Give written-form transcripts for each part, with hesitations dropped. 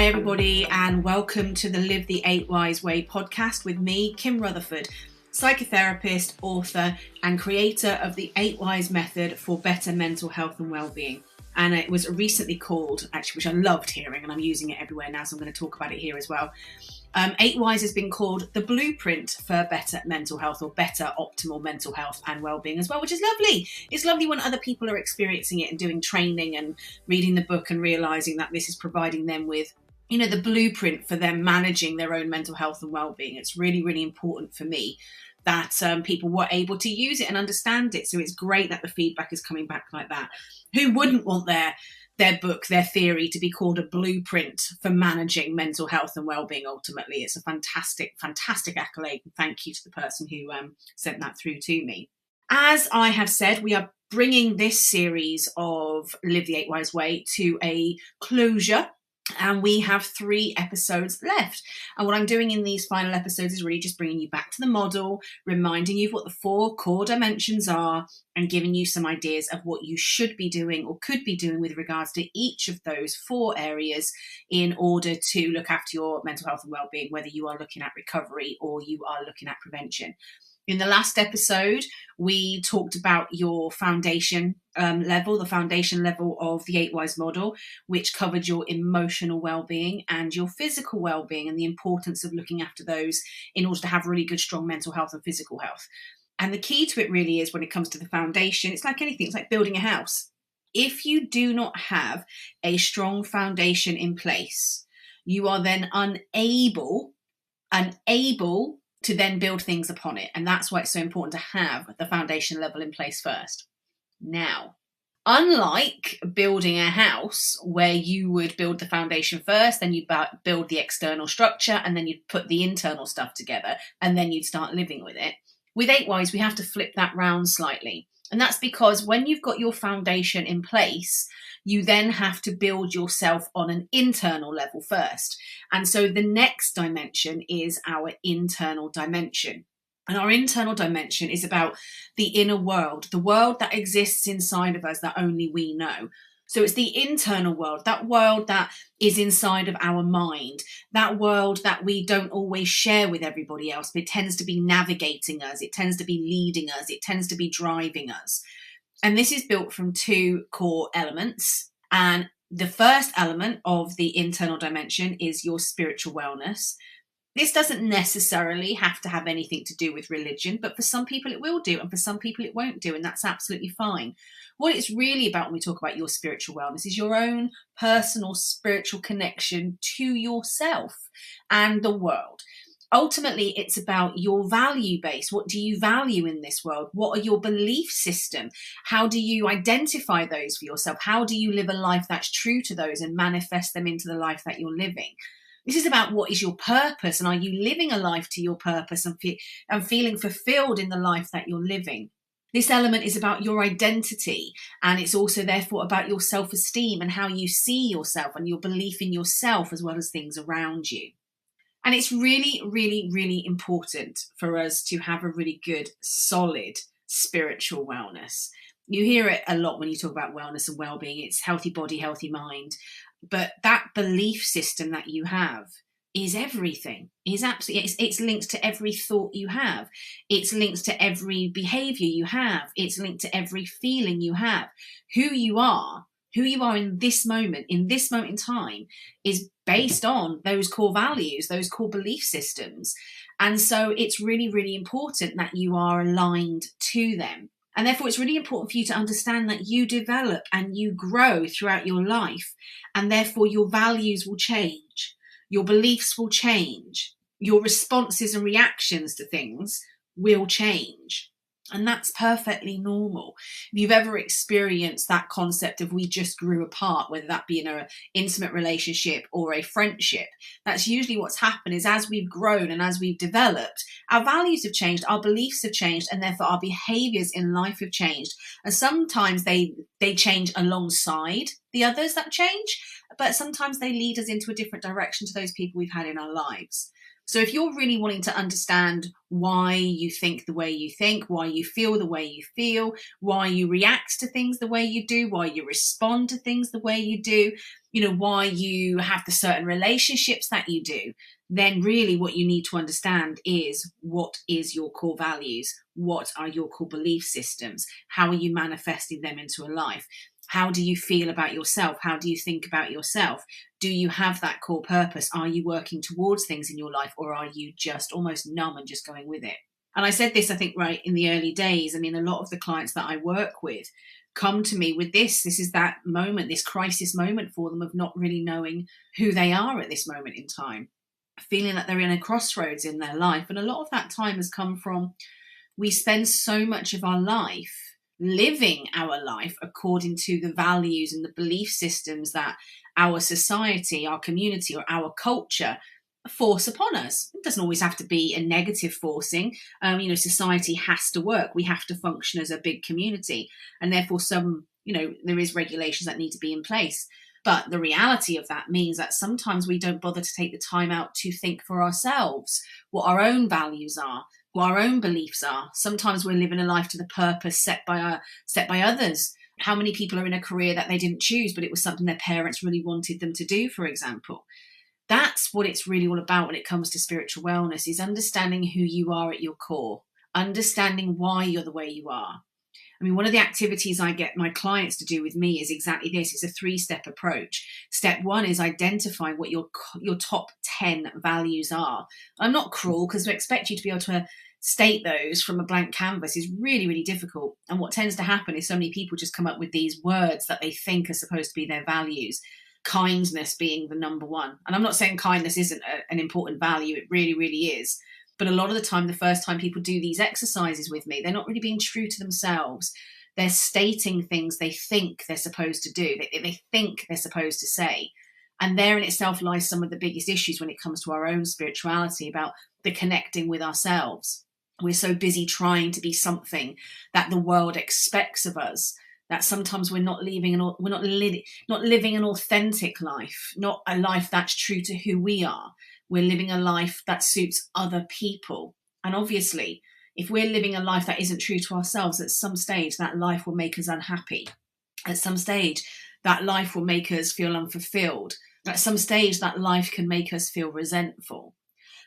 Hi everybody, and welcome to the Live the 8 Wise Way podcast with me, Kim Rutherford, psychotherapist, author and creator of the 8 Wise method for better mental health and well-being. And it was recently called, actually, which I loved hearing, and I'm using it everywhere now, so I'm going to talk about it here as well. 8 Wise has been called the blueprint for better mental health, or better optimal mental health and well-being as well, which is lovely. It's lovely when other people are experiencing it and doing training and reading the book and realizing that this is providing them with, the blueprint for them managing their own mental health and well-being. It's really, really important for me that people were able to use it and understand it. So it's great that the feedback is coming back like that. Who wouldn't want their book, their theory to be called a blueprint for managing mental health and well-being ultimately? It's a fantastic, fantastic accolade. And thank you to the person who sent that through to me. As I have said, we are bringing this series of Live the 8 Wise Way to a closure. And we have 3 episodes left. And what I'm doing in these final episodes is really just bringing you back to the model, reminding you of what the 4 core dimensions are, and giving you some ideas of what you should be doing or could be doing with regards to each of those 4 areas in order to look after your mental health and well-being, whether you are looking at recovery or you are looking at prevention. In the last episode, we talked about your foundation level, the foundation level of the 8 Wise model, which covered your emotional well-being and your physical well-being and the importance of looking after those in order to have really good, strong mental health and physical health. And the key to it really is, when it comes to the foundation, it's like anything, it's like building a house. If you do not have a strong foundation in place, you are then unable to then build things upon it. And that's why it's so important to have the foundation level in place first. Now, unlike building a house where you would build the foundation first, then you'd build the external structure, and then you'd put the internal stuff together, and then you'd start living with it. With 8 Wise, we have to flip that round slightly. And that's because when you've got your foundation in place, you then have to build yourself on an internal level first. And so the next dimension is our internal dimension. And our internal dimension is about the inner world, the world that exists inside of us that only we know. So it's the internal world that is inside of our mind, that world that we don't always share with everybody else, but it tends to be navigating us, it tends to be leading us, it tends to be driving us. And this is built from 2 core elements. And the first element of the internal dimension is your spiritual wellness. This doesn't necessarily have to have anything to do with religion, but for some people it will do, and for some people it won't do, and that's absolutely fine. What it's really about when we talk about your spiritual wellness is your own personal spiritual connection to yourself and the world. Ultimately, it's about your value base. What do you value in this world? What are your belief system? How do you identify those for yourself? How do you live a life that's true to those and manifest them into the life that you're living? This is about what is your purpose, and are you living a life to your purpose and feeling fulfilled in the life that you're living? This element is about your identity, and it's also therefore about your self-esteem and how you see yourself and your belief in yourself as well as things around you. And it's really, really, really important for us to have a really good, solid spiritual wellness. You hear it a lot when you talk about wellness and well-being. It's healthy body, healthy mind. But that belief system that you have is everything. It's linked to every thought you have. It's linked to every behavior you have. It's linked to every feeling you have. Who you are in this moment in time, is based on those core values, those core belief systems. And so it's really, really important that you are aligned to them. And therefore, it's really important for you to understand that you develop and you grow throughout your life. And therefore, your values will change. Your beliefs will change. Your responses and reactions to things will change. And that's perfectly normal. If you've ever experienced that concept of we just grew apart, whether that be in an intimate relationship or a friendship, that's usually what's happened. Is as we've grown and as we've developed, our values have changed, our beliefs have changed, and therefore our behaviors in life have changed. And sometimes they change alongside the others that change, but sometimes they lead us into a different direction to those people we've had in our lives. So if you're really wanting to understand why you think the way you think, why you feel the way you feel, why you react to things the way you do, why you respond to things the way you do, why you have the certain relationships that you do, then really what you need to understand is, what is your core values? What are your core belief systems? How are you manifesting them into a life? How do you feel about yourself? How do you think about yourself? Do you have that core purpose? Are you working towards things in your life, or are you just almost numb and just going with it? And I said this, I think, right in the early days. I mean, a lot of the clients that I work with come to me with this. This is that moment, this crisis moment for them of not really knowing who they are at this moment in time, feeling that they're in a crossroads in their life. And a lot of that time has come from, we spend so much of our life living our life according to the values and the belief systems that our society, our community, or our culture force upon us. It doesn't always have to be a negative forcing. Society has to work. We have to function as a big community, and therefore there is regulations that need to be in place. But the reality of that means that sometimes we don't bother to take the time out to think for ourselves what our own values are, what our own beliefs are. Sometimes we're living a life to the purpose set by others. How many people are in a career that they didn't choose, but it was something their parents really wanted them to do, for example? That's what it's really all about when it comes to spiritual wellness, is understanding who you are at your core, understanding why you're the way you are. I mean, one of the activities I get my clients to do with me is exactly this. It's a 3-step approach. Step 1 is identify what your top 10 values are. I'm not cruel, because to expect you to be able to state those from a blank canvas is really, really difficult. And what tends to happen is so many people just come up with these words that they think are supposed to be their values. Kindness being the number one. And I'm not saying kindness isn't an important value. It really, really is. But a lot of the time, the first time people do these exercises with me, they're not really being true to themselves. They're stating things they think they're supposed to do, they think they're supposed to say. And there in itself lies some of the biggest issues when it comes to our own spirituality, about the connecting with ourselves. We're so busy trying to be something that the world expects of us, that sometimes we're not living an authentic life, not a life that's true to who we are. We're living a life that suits other people. And obviously, if we're living a life that isn't true to ourselves, at some stage that life will make us unhappy. At some stage, that life will make us feel unfulfilled. At some stage, that life can make us feel resentful.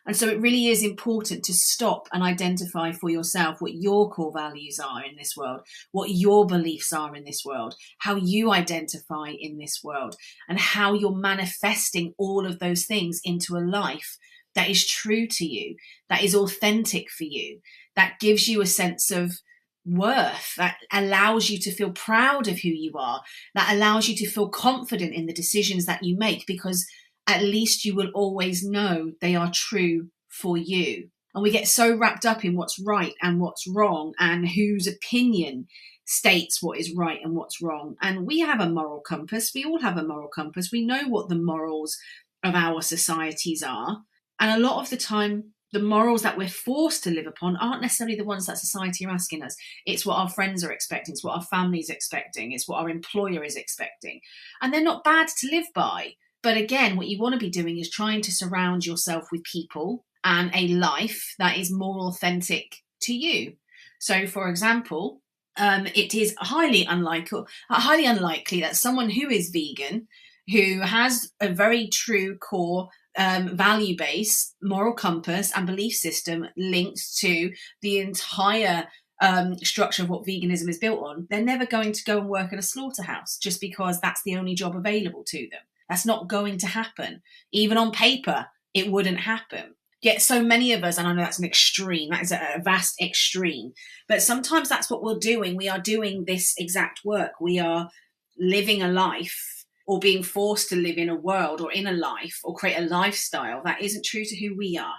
And so it really is important to stop and identify for yourself what your core values are in this world, what your beliefs are in this world, how you identify in this world, and how you're manifesting all of those things into a life that is true to you, that is authentic for you, that gives you a sense of worth, that allows you to feel proud of who you are, that allows you to feel confident in the decisions that you make, because at least you will always know they are true for you. And we get so wrapped up in what's right and what's wrong, and whose opinion states what is right and what's wrong. And we have a moral compass. We all have a moral compass. We know what the morals of our societies are. And a lot of the time, the morals that we're forced to live upon aren't necessarily the ones that society are asking us. It's what our friends are expecting. It's what our family's expecting. It's what our employer is expecting. And they're not bad to live by. But again, what you want to be doing is trying to surround yourself with people and a life that is more authentic to you. So, for example, it is highly unlikely that someone who is vegan, who has a very true core value base, moral compass and belief system linked to the entire structure of what veganism is built on, they're never going to go and work in a slaughterhouse just because that's the only job available to them. That's not going to happen. Even on paper, it wouldn't happen. Yet so many of us, and I know that's an extreme, that is a vast extreme, but sometimes that's what we're doing. We are doing this exact work. We are living a life, or being forced to live in a world or in a life or create a lifestyle that isn't true to who we are.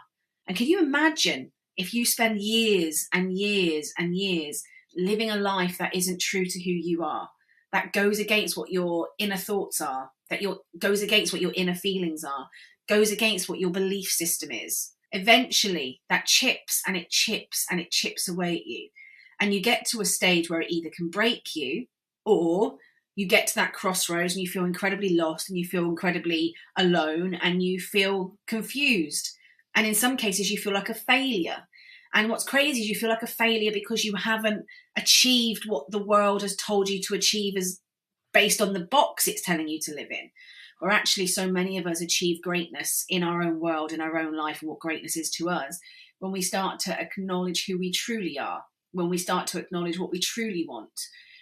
And can you imagine if you spend years and years and years living a life that isn't true to who you are, that goes against what your inner thoughts are, goes against what your inner feelings are, goes against what your belief system is? Eventually that chips and it chips and it chips away at you. And you get to a stage where it either can break you, or you get to that crossroads and you feel incredibly lost and you feel incredibly alone and you feel confused. And in some cases, you feel like a failure. And what's crazy is you feel like a failure because you haven't achieved what the world has told you to achieve as based on the box it's telling you to live in. Or actually, so many of us achieve greatness in our own world, in our own life, and what greatness is to us when we start to acknowledge who we truly are, when we start to acknowledge what we truly want,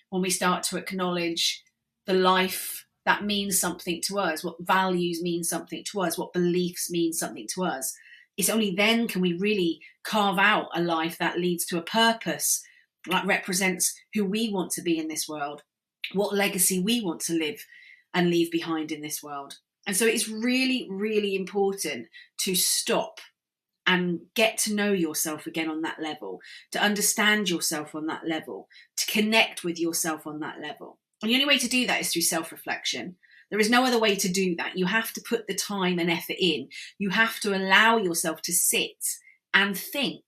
when we start to acknowledge the life that means something to us, what values mean something to us, what beliefs mean something to us. It's only then can we really carve out a life that leads to a purpose, that represents who we want to be in this world, what legacy we want to live and leave behind in this world. And so it's really, really important to stop and get to know yourself again on that level, to understand yourself on that level, to connect with yourself on that level. And the only way to do that is through self-reflection. There is no other way to do that. You have to put the time and effort in. You have to allow yourself to sit and think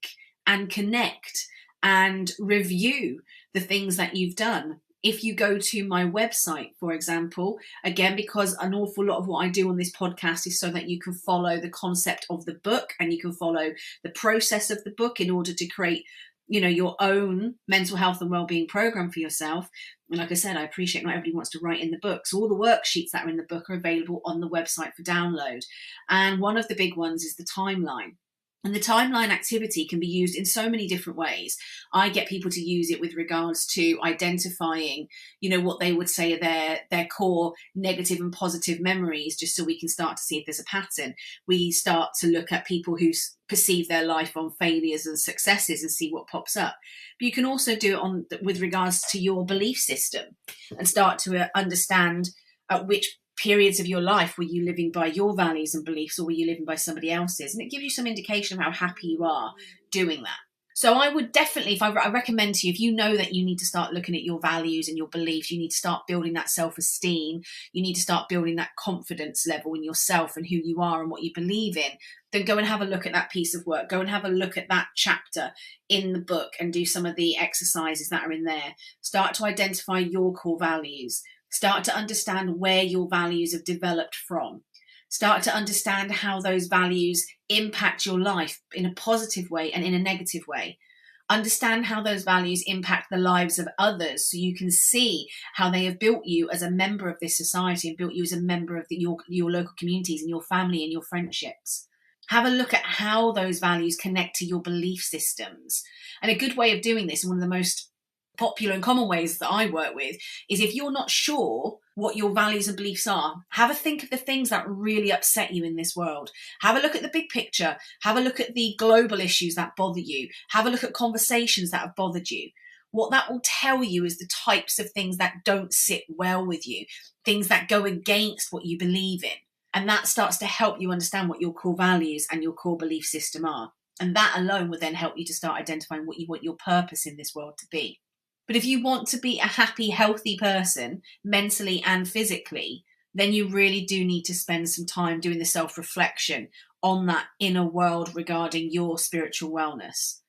and connect and review the things that you've done. If you go to my website, for example, again, because an awful lot of what I do on this podcast is so that you can follow the concept of the book and you can follow the process of the book in order to create, your own mental health and wellbeing program for yourself. And like I said, I appreciate not everybody wants to write in the book. So all the worksheets that are in the book are available on the website for download. And one of the big ones is the timeline. And the timeline activity can be used in so many different ways. I get people to use it with regards to identifying, what they would say are their core negative and positive memories, just so we can start to see if there's a pattern. We start to look at people who perceive their life on failures and successes and see what pops up. But you can also do it with regards to your belief system and start to understand which periods of your life were you living by your values and beliefs, or were you living by somebody else's? And it gives you some indication of how happy you are doing that. So I would definitely, I recommend to you, if you know that you need to start looking at your values and your beliefs, you need to start building that self-esteem, you need to start building that confidence level in yourself and who you are and what you believe in, then go and have a look at that piece of work. Go and have a look at that chapter in the book and do some of the exercises that are in there. Start to identify your core values. Start to understand where your values have developed from. Start to understand how those values impact your life in a positive way and in a negative way. Understand how those values impact the lives of others, so you can see how they have built you as a member of this society and built you as a member of your local communities and your family and your friendships. Have a look at how those values connect to your belief systems. And a good way of doing this, and one of the most popular and common ways that I work with, is if you're not sure what your values and beliefs are, have a think of the things that really upset you in this world. Have a look at the big picture. Have a look at the global issues that bother you. Have a look at conversations that have bothered you. What that will tell you is the types of things that don't sit well with you, things that go against what you believe in. And that starts to help you understand what your core values and your core belief system are. And that alone will then help you to start identifying what you want your purpose in this world to be. But if you want to be a happy, healthy person, mentally and physically, then you really do need to spend some time doing the self-reflection on that inner world regarding your spiritual wellness.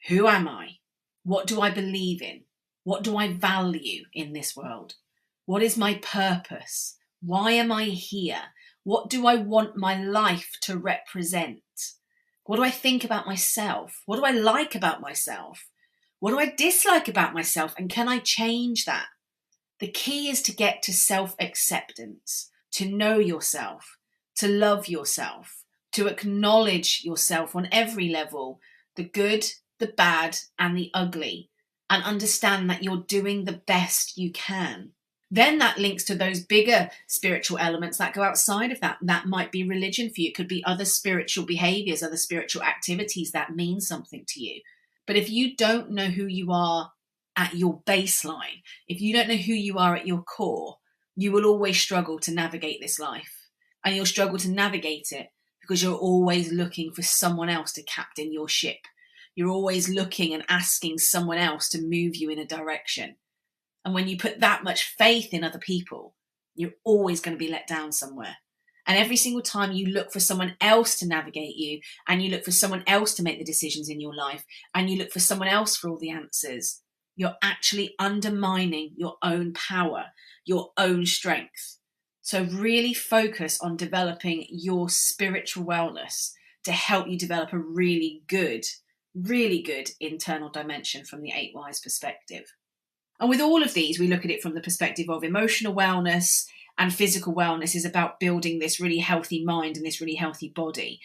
Who am I? What do I believe in? What do I value in this world? What is my purpose? Why am I here? What do I want my life to represent? What do I think about myself? What do I like about myself? What do I dislike about myself, and can I change that? The key is to get to self-acceptance, to know yourself, to love yourself, to acknowledge yourself on every level, the good, the bad, and the ugly, and understand that you're doing the best you can. Then that links to those bigger spiritual elements that go outside of that. That might be religion for you. It could be other spiritual behaviors, other spiritual activities that mean something to you. But if you don't know who you are at your baseline, if you don't know who you are at your core, you will always struggle to navigate this life. And you'll struggle to navigate it because you're always looking for someone else to captain your ship. You're always looking and asking someone else to move you in a direction. And when you put that much faith in other people, you're always going to be let down somewhere. And every single time you look for someone else to navigate you, and you look for someone else to make the decisions in your life, and you look for someone else for all the answers, you're actually undermining your own power, your own strength. So really focus on developing your spiritual wellness. to help you develop a really good internal dimension from the 8 whys perspective. And with all of these, we look at it from the perspective of emotional wellness, and physical wellness is about building this really healthy mind and this really healthy body.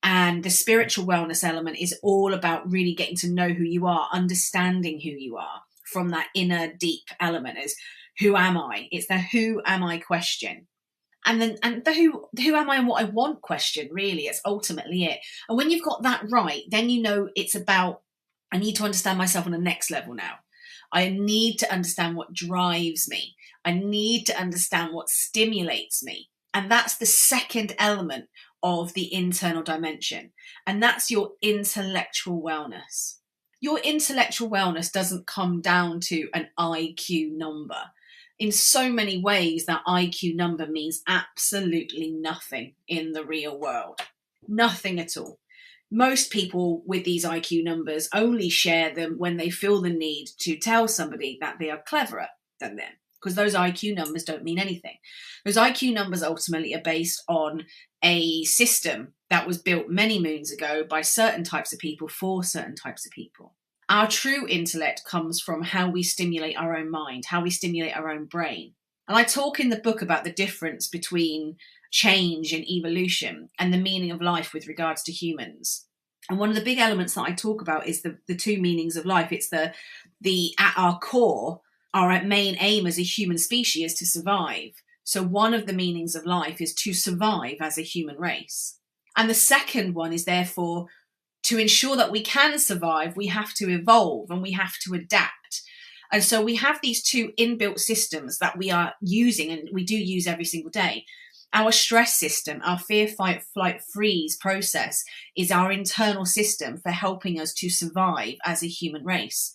And the spiritual wellness element is all about really getting to know who you are, understanding who you are from that inner deep element as who am I? It's the who am I question. And then the who am I and what I want question, really, it's ultimately it. And when you've got that right, then you know it's about, I need to understand myself on the next level now. I need to understand what drives me. I need to understand what stimulates me. And that's the second element of the internal dimension. And that's your intellectual wellness. Your intellectual wellness doesn't come down to an IQ number. In so many ways, that IQ number means absolutely nothing in the real world. Nothing at all. Most people with these IQ numbers only share them when they feel the need to tell somebody that they are cleverer than them, because those IQ numbers don't mean anything. Those IQ numbers ultimately are based on a system that was built many moons ago by certain types of people for certain types of people. Our true intellect comes from how we stimulate our own mind, how we stimulate our own brain. And I talk in the book about the difference between change and evolution and the meaning of life with regards to humans. And one of the big elements that I talk about is the two meanings of life. It's the at our core, our main aim as a human species is to survive. So one of the meanings of life is to survive as a human race. And the second one is therefore to ensure that we can survive, we have to evolve and we have to adapt. And so we have these two inbuilt systems that we are using, and we do use every single day. Our stress system, our fear, fight, flight, freeze process is our internal system for helping us to survive as a human race.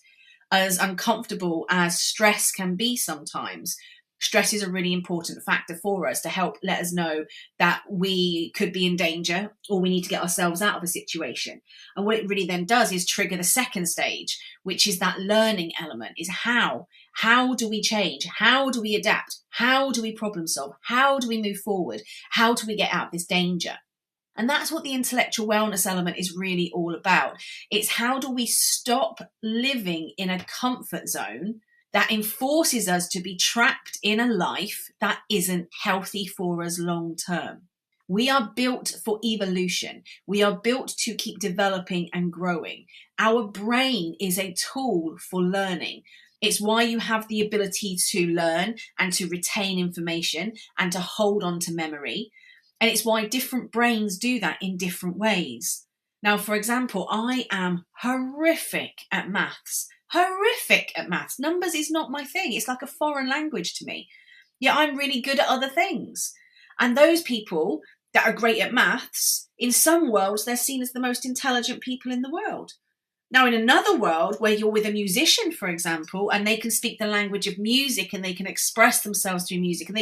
As uncomfortable as stress can be sometimes, stress is a really important factor for us to help let us know that we could be in danger or we need to get ourselves out of a situation. And what it really then does is trigger the second stage, which is that learning element, is how do we change? How do we adapt? How do we problem solve? How do we move forward? How do we get out of this danger? And that's what the intellectual wellness element is really all about. It's how do we stop living in a comfort zone that enforces us to be trapped in a life that isn't healthy for us long term. We are built for evolution. We are built to keep developing and growing. Our brain is a tool for learning. It's why you have the ability to learn and to retain information and to hold on to memory. And it's why different brains do that in different ways. Now, for example, I am horrific at maths. Numbers is not my thing. It's like a foreign language to me. Yet I'm really good at other things. And those people that are great at maths, in some worlds, they're seen as the most intelligent people in the world. Now, in another world where you're with a musician, for example, and they can speak the language of music and they can express themselves through music and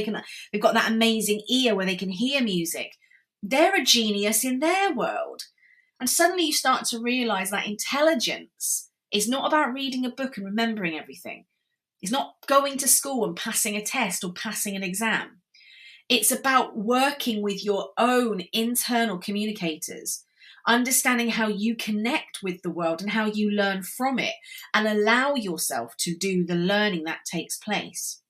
they've got that amazing ear where they can hear music, they're a genius in their world. And suddenly you start to realize that intelligence is not about reading a book and remembering everything. It's not going to school and passing a test or passing an exam. It's about working with your own internal communicators, understanding how you connect with the world and how you learn from it and allow yourself to do the learning that takes place.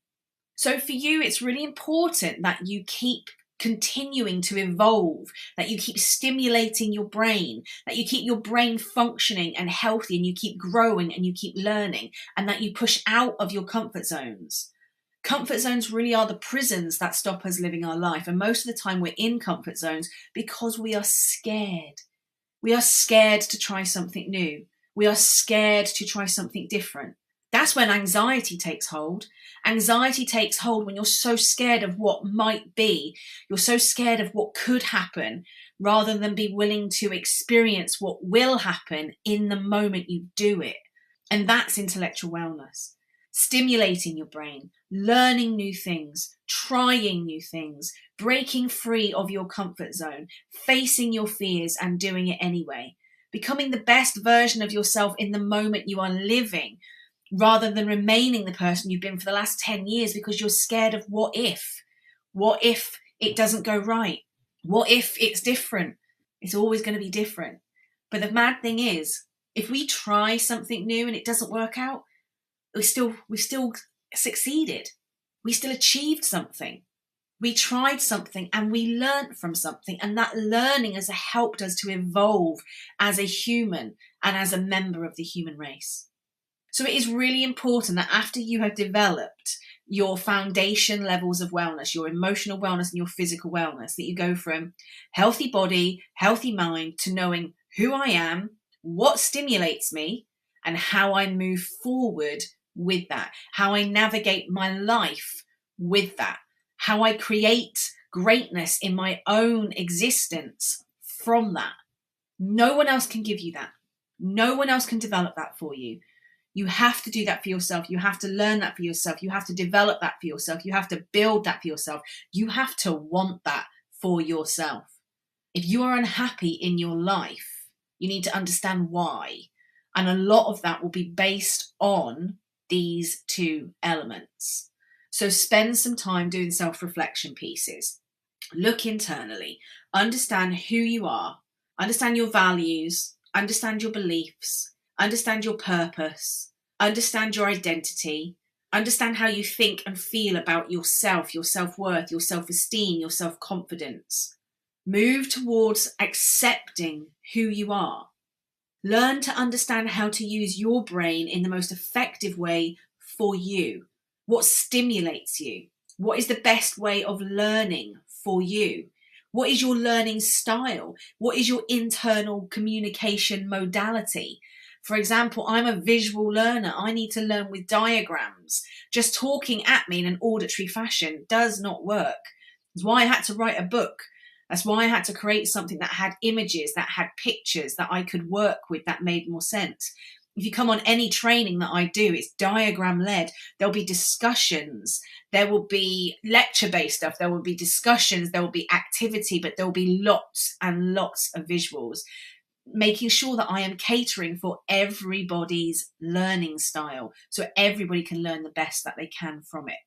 So for you, it's really important that you keep continuing to evolve, that you keep stimulating your brain, that you keep your brain functioning and healthy, and you keep growing and you keep learning, and that you push out of your comfort zones. Comfort zones really are the prisons that stop us living our life. And most of the time we're in comfort zones because we are scared. We are scared to try something new. We are scared to try something different. That's when anxiety takes hold. Anxiety takes hold when you're so scared of what might be. You're so scared of what could happen rather than be willing to experience what will happen in the moment you do it. And that's intellectual wellness. Stimulating your brain, learning new things, trying new things, breaking free of your comfort zone, facing your fears and doing it anyway. Becoming the best version of yourself in the moment you are living, rather than remaining the person you've been for the last 10 years because you're scared of what if? What if it doesn't go right? What if it's different? It's always going to be different. But the mad thing is, if we try something new and it doesn't work out, we still succeeded. We still achieved something. We tried something and we learned from something, and that learning has helped us to evolve as a human and as a member of the human race. So it is really important that after you have developed your foundation levels of wellness, your emotional wellness and your physical wellness, that you go from healthy body, healthy mind to knowing who I am, what stimulates me, and how I move forward with that, how I navigate my life with that, how I create greatness in my own existence from that. No one else can give you that. No one else can develop that for you. You have to do that for yourself. You have to learn that for yourself. You have to develop that for yourself. You have to build that for yourself. You have to want that for yourself. If you are unhappy in your life, you need to understand why. And a lot of that will be based on these two elements. So spend some time doing self-reflection pieces. Look internally. Understand who you are. Understand your values. Understand your beliefs. Understand your purpose. Understand your identity. Understand how you think and feel about yourself, your self-worth, your self-esteem, your self-confidence. Move towards accepting who you are. Learn to understand how to use your brain in the most effective way for you. What stimulates you? What is the best way of learning for you? What is your learning style? What is your internal communication modality? For example, I'm a visual learner. I need to learn with diagrams. Just talking at me in an auditory fashion does not work. That's why I had to write a book. That's why I had to create something that had images, that had pictures, that I could work with, that made more sense. If you come on any training that I do, it's diagram led. There'll be discussions. There will be lecture-based stuff. There will be discussions. There will be activity, but there will be lots and lots of visuals, making sure that I am catering for everybody's learning style so everybody can learn the best that they can from it.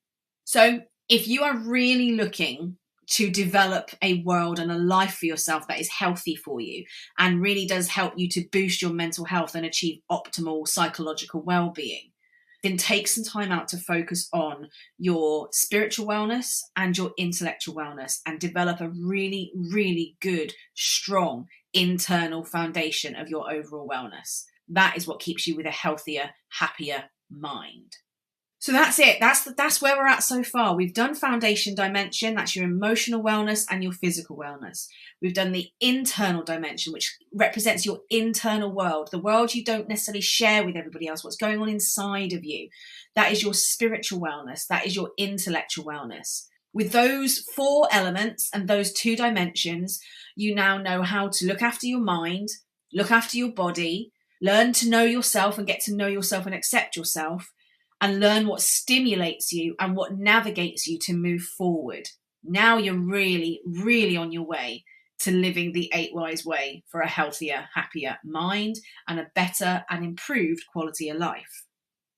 So if you are really looking to develop a world and a life for yourself that is healthy for you and really does help you to boost your mental health and achieve optimal psychological well-being, then take some time out to focus on your spiritual wellness and your intellectual wellness and develop a really, really good, strong internal foundation of your overall wellness. That is what keeps you with a healthier, happier mind. So that's it. That's where we're at so far. We've done foundation dimension. That's your emotional wellness and your physical wellness. We've done the internal dimension, which represents your internal world, the world you don't necessarily share with everybody else, what's going on inside of you. That is your spiritual wellness. That is your intellectual wellness. With those 4 elements and those 2 dimensions, you now know how to look after your mind, look after your body, learn to know yourself and get to know yourself and accept yourself, and learn what stimulates you and what navigates you to move forward. Now you're really, really on your way to living the 8 Wise way for a healthier, happier mind and a better and improved quality of life.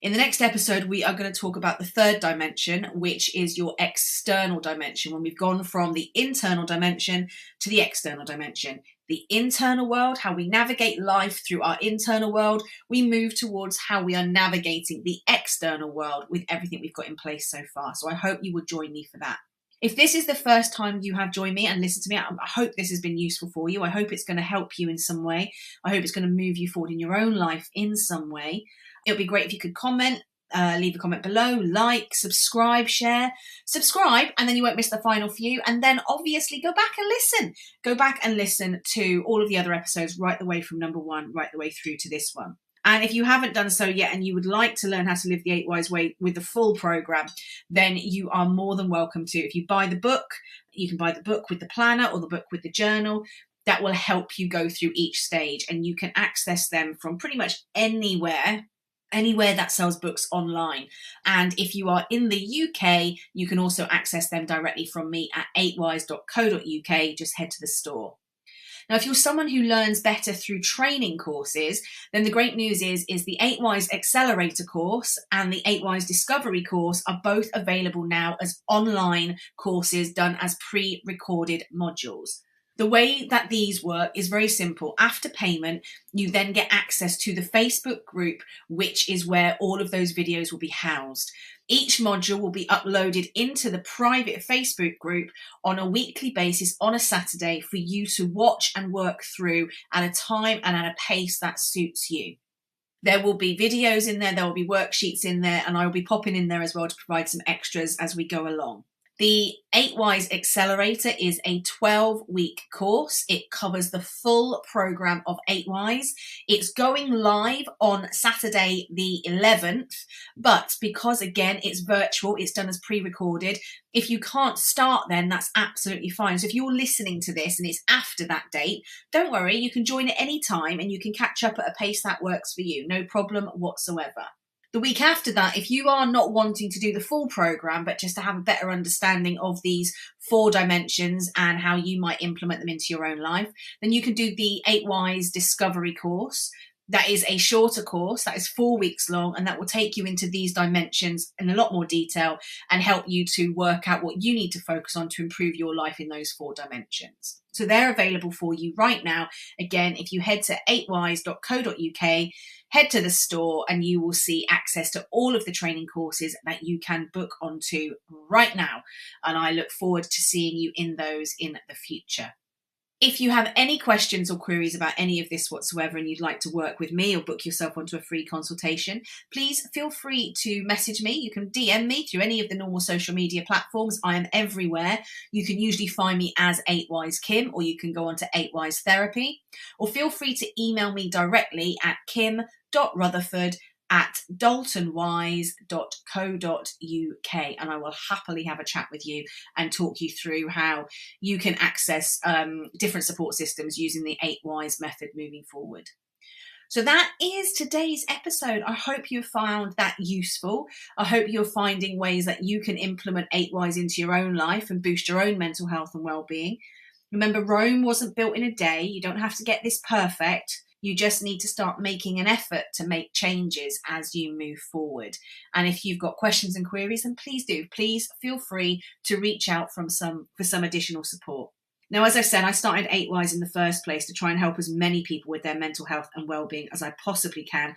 In the next episode, we are going to talk about the 3rd dimension, which is your external dimension, when we've gone from the internal dimension to the external dimension. The internal world, how we navigate life through our internal world, we move towards how we are navigating the external world with everything we've got in place so far. So I hope you will join me for that. If this is the first time you have joined me and listened to me, I hope this has been useful for you. I hope it's going to help you in some way. I hope it's going to move you forward in your own life in some way. It would be great if you could comment, leave a comment below, like, subscribe, share. Subscribe, and then you won't miss the final few. And then obviously go back and listen. Go back and listen to all of the other episodes right the way from number 1 right the way through to this one. And if you haven't done so yet and you would like to learn how to live the 8 Wise way with the full program, then you are more than welcome to. If you buy the book, you can buy the book with the planner or the book with the journal. That will help you go through each stage, and you can access them from pretty much anywhere that sells books online. And if you are in the UK, you can also access them directly from me at 8wise.co.uk. Just head to the store. Now, if you're someone who learns better through training courses, then the great news is the 8 Wise Accelerator course and the 8 Wise Discovery course are both available now as online courses done as pre-recorded modules. The way that these work is very simple. After payment, you then get access to the Facebook group, which is where all of those videos will be housed. Each module will be uploaded into the private Facebook group on a weekly basis on a Saturday for you to watch and work through at a time and at a pace that suits you. There will be videos in there will be worksheets in there, and I will be popping in there as well to provide some extras as we go along. The 8 Whys Accelerator is a 12-week course. It covers the full program of 8 Whys. It's going live on Saturday the 11th, but because again it's virtual, it's done as pre-recorded. If you can't start then, that's absolutely fine. So if you're listening to this and it's after that date, don't worry, you can join at any time and you can catch up at a pace that works for you. No problem whatsoever. The week after that, if you are not wanting to do the full program, but just to have a better understanding of these 4 dimensions and how you might implement them into your own life, then you can do the 8 Whys Discovery course. That is a shorter course, that is 4 weeks long, and that will take you into these dimensions in a lot more detail and help you to work out what you need to focus on to improve your life in those 4 dimensions. So they're available for you right now. Again, if you head to 8whys.co.uk, head to the store and you will see access to all of the training courses that you can book onto right now. And I look forward to seeing you in those in the future. If you have any questions or queries about any of this whatsoever and you'd like to work with me or book yourself onto a free consultation, please feel free to message me. You can DM me through any of the normal social media platforms. I am everywhere. You can usually find me as 8 Whys Kim, or you can go on to 8 Whys Therapy, or feel free to email me directly at kim.rutherford@daltonwise.co.uk, and I will happily have a chat with you and talk you through how you can access different support systems using the 8 Whys method moving forward. So that is today's episode. I hope you found that useful. I hope you're finding ways that you can implement 8 Whys into your own life and boost your own mental health and well-being. Remember, Rome wasn't built in a day. You don't have to get this perfect. You just need to start making an effort to make changes as you move forward. And if you've got questions and queries, then please do. Please feel free to reach out for some additional support. Now, as I said, I started 8 Whys in the first place to try and help as many people with their mental health and well-being as I possibly can,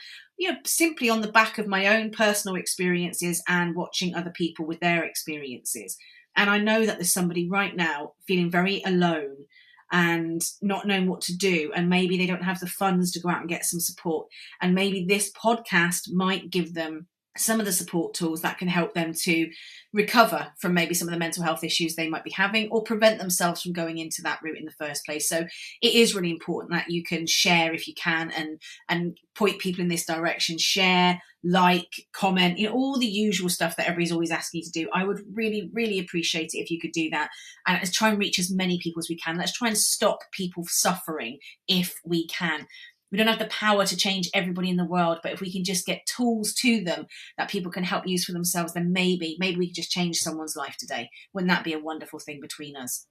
simply on the back of my own personal experiences and watching other people with their experiences. And I know that there's somebody right now feeling very alone and not knowing what to do, and maybe they don't have the funds to go out and get some support, and maybe this podcast might give them some of the support tools that can help them to recover from maybe some of the mental health issues they might be having, or prevent themselves from going into that route in the first place. So it is really important that you can share if you can, and point people in this direction. Share, like, comment, all the usual stuff that everybody's always asking you to do. I would really, really appreciate it if you could do that. And let's try and reach as many people as we can. Let's try and stop people suffering if we can. We don't have the power to change everybody in the world, but if we can just get tools to them that people can help use for themselves, then maybe we can just change someone's life today. Wouldn't that be a wonderful thing between us?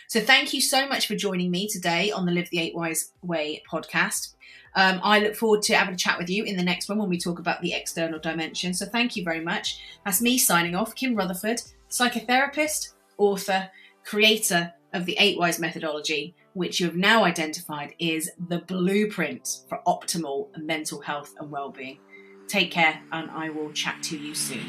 So thank you so much for joining me today on the Live the 8 Whys Way podcast. I look forward to having a chat with you in the next one when we talk about the external dimension. So thank you very much. That's me signing off, Kim Rutherford, psychotherapist, author, creator of the 8 Whys methodology, which you have now identified is the blueprint for optimal mental health and well-being. Take care, and I will chat to you soon.